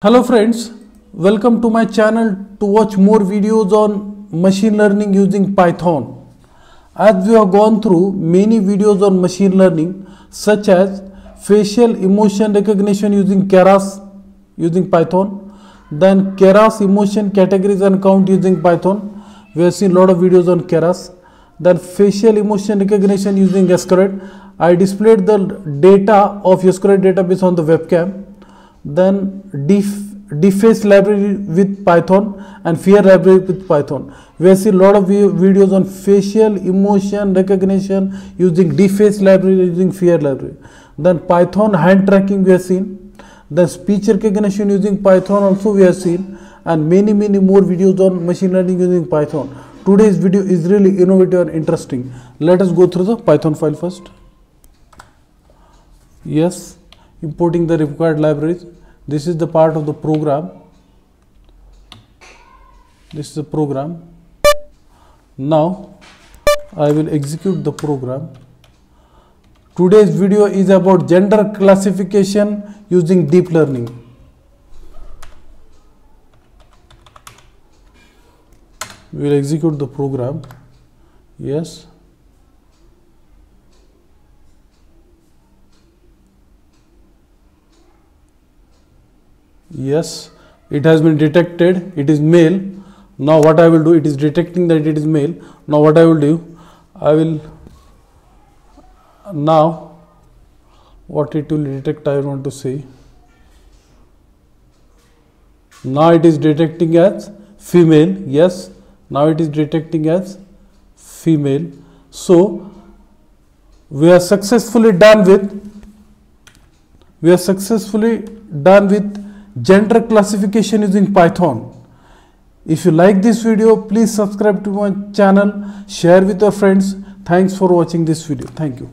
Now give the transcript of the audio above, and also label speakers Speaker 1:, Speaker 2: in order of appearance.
Speaker 1: Hello friends, welcome to my channel to watch more videos on machine learning using Python. As we have gone through many videos on machine learning such as facial emotion recognition using Keras using Python, then Keras emotion categories and count using Python. We have seen a lot of videos on Keras. Then facial emotion recognition using Escalate. I displayed the data of Escalate database on the webcam. Then deface library with Python and fear library with Python. We have seen a lot of videos on facial emotion recognition using deface library using fear library. Then Python hand tracking we have seen. Then speech recognition using Python also we have seen, and many more videos on machine learning using Python. Today's video is really innovative and interesting. Let us go through the Python file first. Yes, importing the required libraries. This is the part of the program. This is the program. Now I will execute the program. Today's video is about gender classification using deep learning. We will execute the program. Yes. Yes, it has been detected, it is male. Now what I will do, it is detecting that it is male. Now what I will do, now what it will detect, I want to say. Now it is detecting as female. Yes, now it is detecting as female. So we are successfully done with gender classification using Python. If you like this video, please subscribe to my channel, share with your friends. Thanks for watching this video. Thank you.